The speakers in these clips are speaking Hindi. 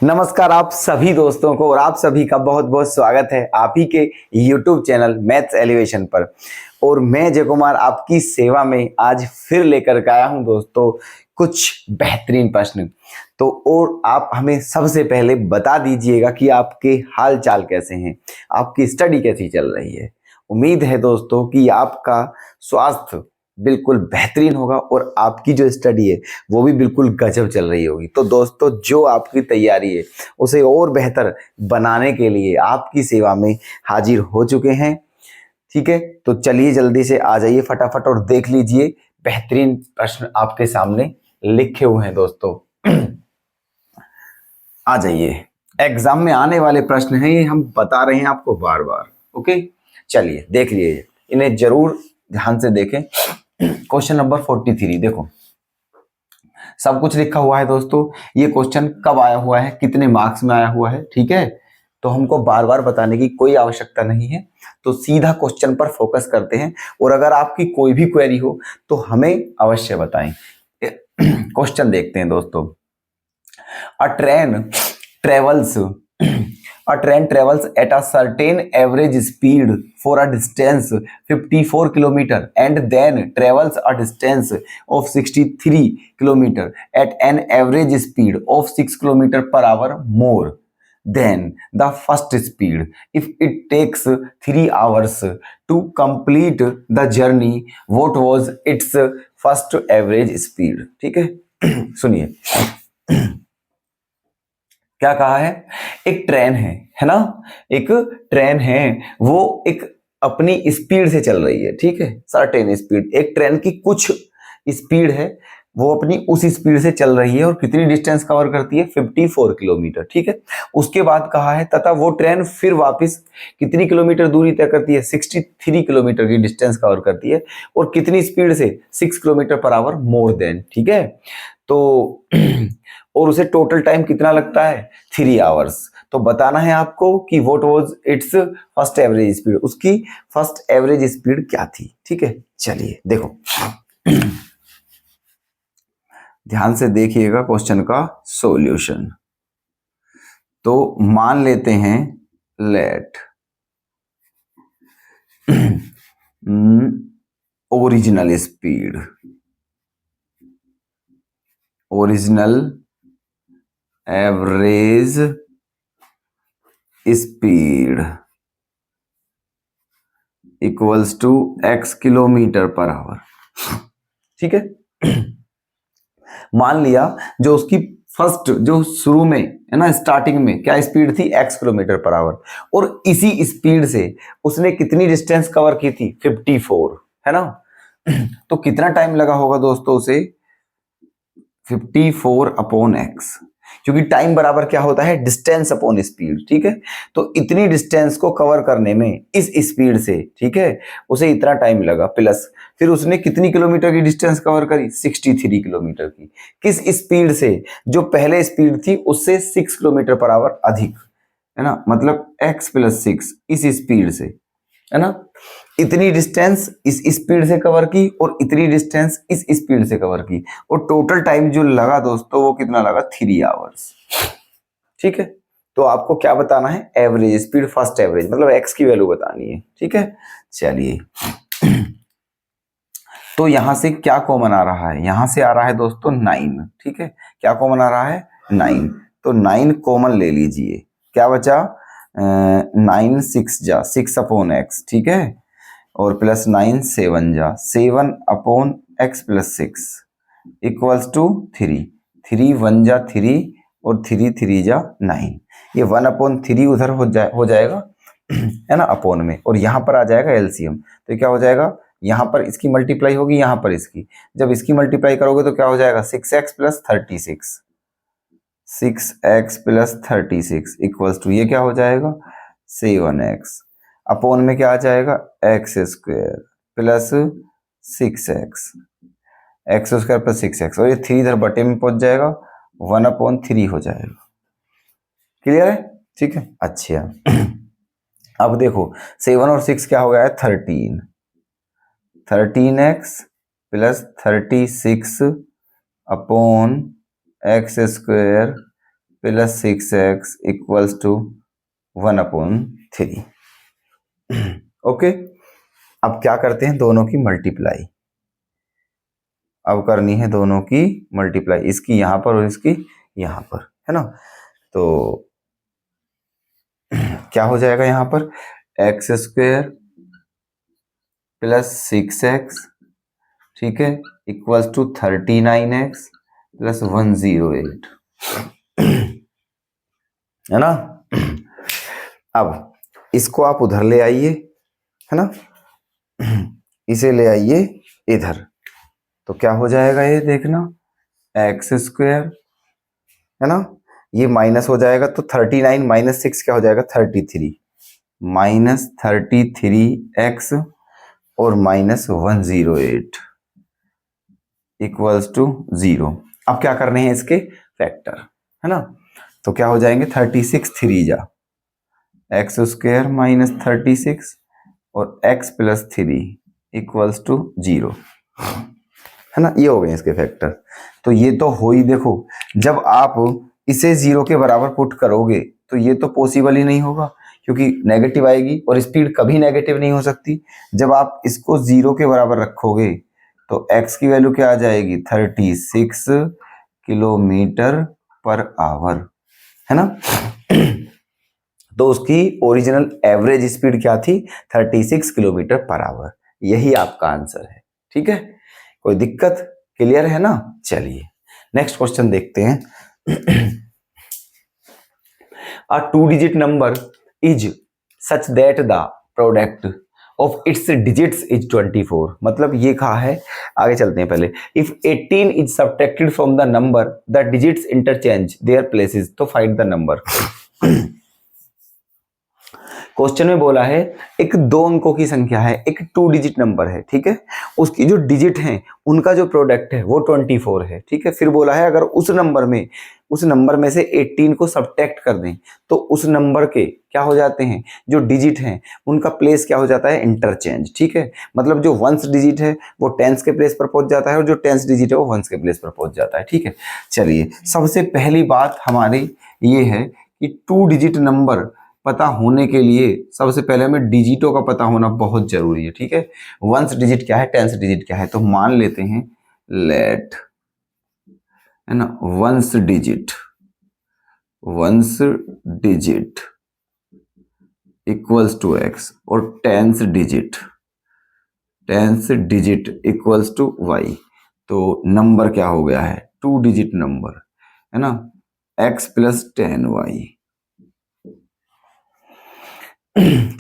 नमस्कार आप सभी दोस्तों को और आप सभी का बहुत बहुत स्वागत है आप ही के YouTube चैनल मैथ्स एलिवेशन पर। और मैं जय कुमार आपकी सेवा में आज फिर लेकर के आया हूं दोस्तों कुछ बेहतरीन प्रश्न। तो और आप हमें सबसे पहले बता दीजिएगा कि आपके हाल चाल कैसे हैं, आपकी स्टडी कैसी चल रही है। उम्मीद है दोस्तों कि आपका स्वास्थ्य बिल्कुल बेहतरीन होगा और आपकी जो स्टडी है वो भी बिल्कुल गजब चल रही होगी। तो दोस्तों जो आपकी तैयारी है उसे और बेहतर बनाने के लिए आपकी सेवा में हाजिर हो चुके हैं। ठीक है, तो चलिए जल्दी से आ जाइए फटाफट और देख लीजिए बेहतरीन प्रश्न आपके सामने लिखे हुए हैं दोस्तों। आ जाइए, एग्जाम में आने वाले प्रश्न हैं ये, हम बता रहे हैं आपको बार बार। ओके, चलिए देख लीजिए, इन्हें जरूर ध्यान से देखें। क्वेश्चन नंबर 43 देखो, सब कुछ लिखा हुआ है दोस्तों। ये क्वेश्चन कब आया हुआ है, कितने मार्क्स में आया हुआ है, ठीक है। तो हमको बार बार बताने की कोई आवश्यकता नहीं है, तो सीधा क्वेश्चन पर फोकस करते हैं। और अगर आपकी कोई भी क्वेरी हो तो हमें अवश्य बताएं। क्वेश्चन देखते हैं दोस्तों। अ train travels A train travels at a certain average speed for a distance 54 km and then travels a distance of 63 km at an average speed of 6 km per hour more than the first speed. If it takes 3 hours to complete the journey, what was its first average speed? ठीक है, सुनिए क्या कहा है। एक ट्रेन है ना, एक ट्रेन है, वो एक अपनी स्पीड से चल रही है, ठीक है, सर्टेन स्पीड। एक ट्रेन की कुछ स्पीड है, वो अपनी उस स्पीड से चल रही है और कितनी डिस्टेंस कवर करती है, 54 किलोमीटर, ठीक है। उसके बाद कहा है तथा वो ट्रेन फिर वापस कितनी किलोमीटर दूरी तय करती है, 63 किलोमीटर की डिस्टेंस कवर करती है और कितनी स्पीड से, 6 kilometre per our more than, ठीक है। तो और उसे टोटल टाइम कितना लगता है, 3 आवर्स। तो बताना है आपको कि what was it's first average speed, उसकी फर्स्ट एवरेज स्पीड क्या थी, ठीक है। चलिए देखो, ध्यान से देखिएगा क्वेश्चन का सॉल्यूशन। तो मान लेते हैं let original speed, original average speed equals to x kilometre per hour, ठीक है। मान लिया जो उसकी फर्स्ट, जो शुरू में है ना, स्टार्टिंग में क्या स्पीड थी, x किलोमीटर पर आवर, और इसी स्पीड से उसने कितनी डिस्टेंस कवर की थी, 54, है ना। तो कितना टाइम लगा होगा दोस्तों उसे, 54 अपॉन x, क्योंकि टाइम बराबर क्या होता है, डिस्टेंस अपॉन स्पीड, ठीक है। तो इतनी डिस्टेंस को कवर करने में इस स्पीड से, ठीक है, उसे इतना टाइम लगा, प्लस फिर उसने कितनी किलोमीटर की डिस्टेंस कवर करी, 63 किलोमीटर की। किस स्पीड से, जो पहले स्पीड थी उससे 6 किलोमीटर पर आवर अधिक, है ना, मतलब x + 6 इस स्पीड से, है ना। इतनी डिस्टेंस इस स्पीड से कवर की और इतनी डिस्टेंस इस स्पीड से कवर की, और टोटल टाइम जो लगा दोस्तों वो कितना लगा, 3 आवर्स, ठीक है। तो आपको क्या बताना है, एवरेज स्पीड, फर्स्ट एवरेज, मतलब एक्स की वैल्यू बतानी है, ठीक है। चलिए, तो यहां से क्या कॉमन आ रहा है, यहां से आ रहा है दोस्तों 9, ठीक है। क्या कॉमन आ रहा है, 9, तो 9 कॉमन ले लीजिए, क्या बचा, 9 6 जा 6 अपॉन एक्स, ठीक है, और प्लस 9 7 जा 7 upon x plus 6 equals to 3, 3 1 जा 3 और 3 3 जा 9। ये 1/3 उधर हो जाएगा है ना, अपॉन में, और यहाँ पर आ जाएगा एलसीएम। तो क्या हो जाएगा, यहाँ पर इसकी मल्टीप्लाई होगी, यहाँ पर इसकी, जब इसकी मल्टीप्लाई करोगे तो क्या हो जाएगा, 6x + 36, 6x + 36 इक्वल्स टू, ये क्या हो जाएगा, 7x, अपॉन में क्या आ जाएगा, x² plus 6x, x² plus 6x, और ये 3 इधर बटे में पहुंच जाएगा, 1/3 हो जाएगा। क्लियर है, ठीक है। अच्छा, अब देखो 7 और 6 क्या हो गया है, 13, 13x + 36 upon x² plus 6x equals to 1/3। Okay, अब क्या करते हैं, दोनों की मल्टीप्लाई। अब करनी है दोनों की मल्टीप्लाई, इसकी यहां पर और इसकी यहां पर, है ना। तो क्या हो जाएगा यहां पर, x² प्लस 6x, ठीक है, इक्वल्स टू 39x प्लस 108, है ना। अब इसको आप उधर ले आइए, है ना, इसे ले आइए इधर, तो क्या हो जाएगा ये देखना, x², है ना, ये माइनस हो जाएगा तो 39 माइनस 6 क्या हो जाएगा, 33, माइनस 33x और माइनस 108 इक्वल्स टू 0। अब क्या करने हैं इसके फैक्टर, है ना, तो क्या हो जाएंगे, 36 3 जा x² माइनस 36 और x प्लस 3 इक्वल्स टू 0, है ना, ये हो गए इसके फैक्टर। तो ये तो हो ही, देखो जब आप इसे 0 के बराबर पुट करोगे तो ये तो पॉसिबल ही नहीं होगा, क्योंकि नेगेटिव आएगी और स्पीड कभी नेगेटिव नहीं हो सकती। जब आप इसको 0 के बराबर रखोगे तो x की वैल्यू क्या आ जाएगी, 36 किलोमीटर पर आवर, है ना। तो उसकी ओरिजिनल एवरेज स्पीड क्या थी, 36 किलोमीटर पर आवर। यही आपका आंसर है, ठीक है, कोई दिक्कत, क्लियर है ना। चलिए नेक्स्ट क्वेश्चन देखते हैं। A two-digit number is such that the product of its digits is 24। मतलब ये कहा है, आगे चलते हैं पहले। If 18 is subtracted from the number, the digits interchange their places, तो find the number। क्वेश्चन में बोला है एक 2 अंकों की संख्या है, एक 2 डिजिट नंबर है, ठीक है, उसकी जो डिजिट हैं उनका जो प्रोडक्ट है वो 24 है, ठीक है। फिर बोला है अगर उस नंबर में से 18 को सब्ट्रैक्ट कर दें तो उस नंबर के क्या हो जाते हैं, जो डिजिट हैं उनका प्लेस क्या हो जाता है, इंटरचेंज, ठीक है। मतलब जो वंस डिजिट है वो टेंस के प्लेस पर पहुंच जाता है और जो टेंस डिजिट है वो वंस के प्लेस पर पहुंच जाता है, ठीक है। चलिए सबसे पहली बात हमारी ये है कि 2 डिजिट नंबर पता होने के लिए सबसे पहले हमें डिजिटों का पता होना बहुत जरूरी है, ठीक है। वंस डिजिट क्या है, टेंस डिजिट क्या है, तो मान लेते हैं लेट, है ना, ones digit equals to x और tens digit equals to y। तो नंबर क्या हो गया है, 2 डिजिट नंबर, है ना, x प्लस 10y,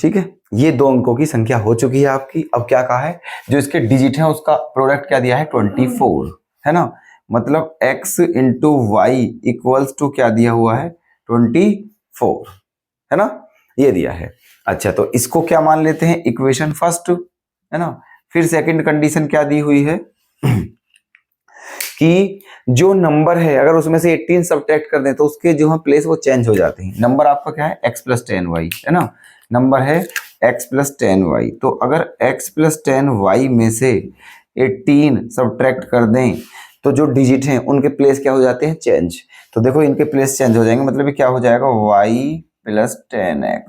ठीक है। ये 2 अंकों की संख्या हो चुकी है आपकी। अब क्या कहा है, जो इसके डिजिट है उसका प्रोडक्ट क्या दिया है, 24, है ना। मतलब x into y equals to क्या दिया हुआ है, 24, है ना, ये दिया है। अच्छा तो इसको क्या मान लेते हैं, इक्वेशन फर्स्ट, है ना। फिर सेकंड कंडीशन क्या दी हुई है कि जो नंबर है अगर उसमें से 18 सब्ट्रैक्ट कर दें तो उसके जो है प्लेस वो चेंज हो जाते हैं। नंबर आपका क्या है, x प्लस 10y, है ना, नंबर है x प्लस 10y। तो अगर x प्लस 10y में से 18 सब्ट्रैक्ट कर दें तो जो डिजिट हैं उनके प्लेस क्या हो जाते हैं, चेंज। तो देखो इनके प्लेस चेंज हो जाएंगे, मतलब ये क्या हो जाएगा, y प्लस 10x,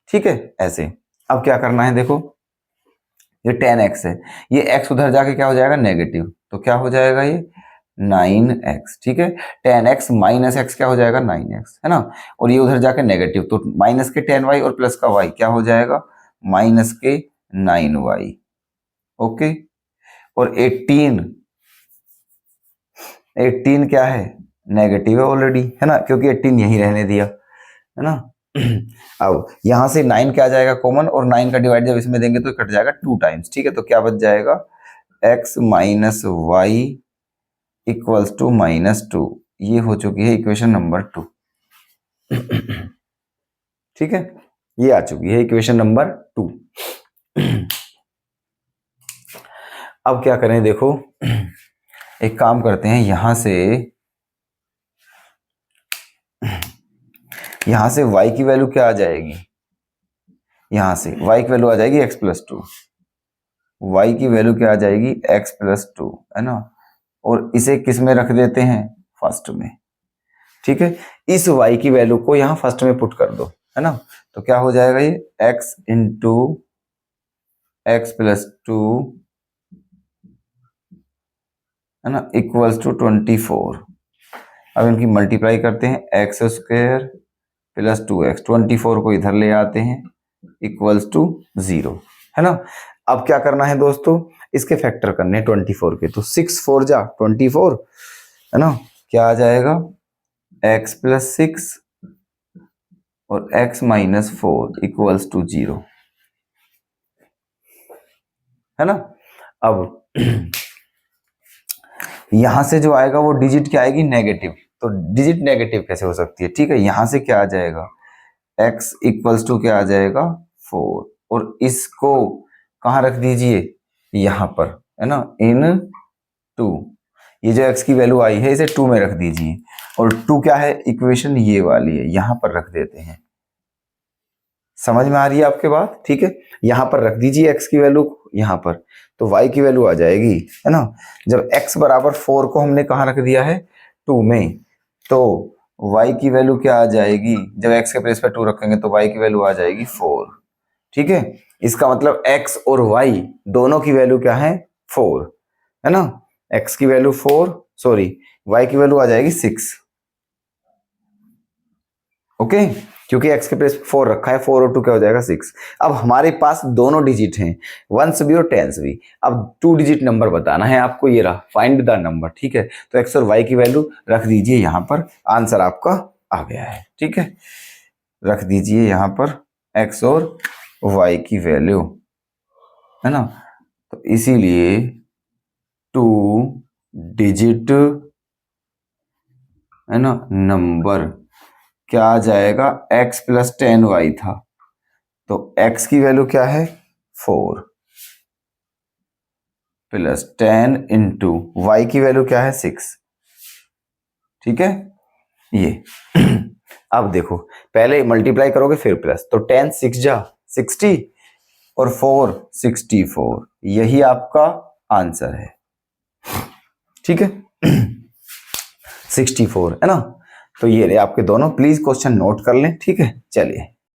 ठीक है, ऐसे। अब क्या करना है, देखो ये 10x है, ये x उधर जाके क्या हो जाएगा, नेगेटिव, तो क्या हो जाएगा ये 9x, ठीक है। 10x माइनस x क्या हो जाएगा, 9x, है ना, और ये उधर जाके नेगेटिव, तो माइनस के 10y और प्लस का y क्या हो जाएगा, माइनस के 9y, ओके। और 18 क्या है, नेगेटिव है ऑलरेडी, है ना, क्योंकि 18 यहीं रहने दिया, है ना। अब यहां से 9 क्या आ जाएगा कॉमन, और 9 का डिवाइड जब इसमें देंगे तो कट जाएगा 2 टाइम्स, ठीक है। तो क्या बच जाएगा, x minus y equals to -2। ये हो चुकी है इक्वेशन नंबर 2, ठीक है, ये आ चुकी है इक्वेशन नंबर 2। अब क्या करें, देखो एक काम करते हैं, यहां से y की वैल्यू क्या आ जाएगी, यहां से y की वैल्यू आ जाएगी x प्लस 2, y की वैल्यू क्या आ जाएगी, x प्लस 2, है ना, और इसे किस में रख देते हैं, फर्स्ट में, ठीक है, इस y की वैल्यू को यहाँ फर्स्ट में पुट कर दो, है ना। तो क्या हो जाएगा ये x इंटू एक्स प्लस 2, है ना, इक्वल्स टू 24। अब इनकी मल्टीप्लाई करते हैं, एक्स स्क्वायर प्लस 2x, 24 को इधर ले आते हैं, इक्वल्स टू 0, है ना। अब क्या करना है दोस्तों, इसके फैक्टर करने हैं 24 के, तो 6 4 जा 24, है ना। क्या आ जाएगा, x प्लस 6 और x माइनस 4 इक्वल्स टू 0, है ना। अब यहां से जो आएगा वो डिजिट क्या आएगी, नेगेटिव। तो डिजिट नेगेटिव कैसे हो सकती है, ठीक है, यहां से क्या आ जाएगा, x इक्वल्स टू क्या आ जाएगा 4, और इसको कहाँ रख दीजिए, यहां पर, है ना, इन 2। ये जो x की वैल्यू आई है इसे 2 में रख दीजिए, और 2 क्या है, इक्वेशन ये वाली है, यहां पर रख देते हैं। समझ में आ रही है आपके बात, ठीक है। यहां पर रख दीजिए x की वैल्यू यहां पर, तो y की वैल्यू आ जाएगी, है ना। जब x बराबर 4 को हमने कहाँ रख दिया है, 2 में, तो y की वैल्यू क्या आ जाएगी, जब x के प्लेस पर 2 रखेंगे तो y की वैल्यू आ जाएगी 4, ठीक है। इसका मतलब x और y दोनों की वैल्यू क्या है, 4, है ना। x की वैल्यू 4, सॉरी y की वैल्यू आ जाएगी 6, ओके, क्योंकि x के प्लेस 4 रखा है, 4 और 2 क्या हो जाएगा 6। अब हमारे पास दोनों डिजिट हैं, वंस भी और टेंस भी। अब 2 डिजिट नंबर बताना है आपको, ये रहा फाइंड द नंबर, ठीक है। तो x और y की वैल्यू रख दीजिए यहाँ पर, आंसर आपका आ गया है, ठीक है। रख दीजिए यहाँ पर x और y की वैल्यू, है ना। तो इसीलिए 2 डिजिट, है ना, नंबर क्या आ जाएगा, x प्लस 10y था, तो x की वैल्यू क्या है 4 प्लस 10 इंटू y की वैल्यू क्या है 6, ठीक है ये। अब देखो, पहले मल्टीप्लाई करोगे फिर प्लस, तो 10 6 जा 60 और 4 64, यही आपका आंसर है, ठीक है। 64, है ना। तो ये रहे आपके दोनों, प्लीज क्वेश्चन नोट कर लें, ठीक है। चलिए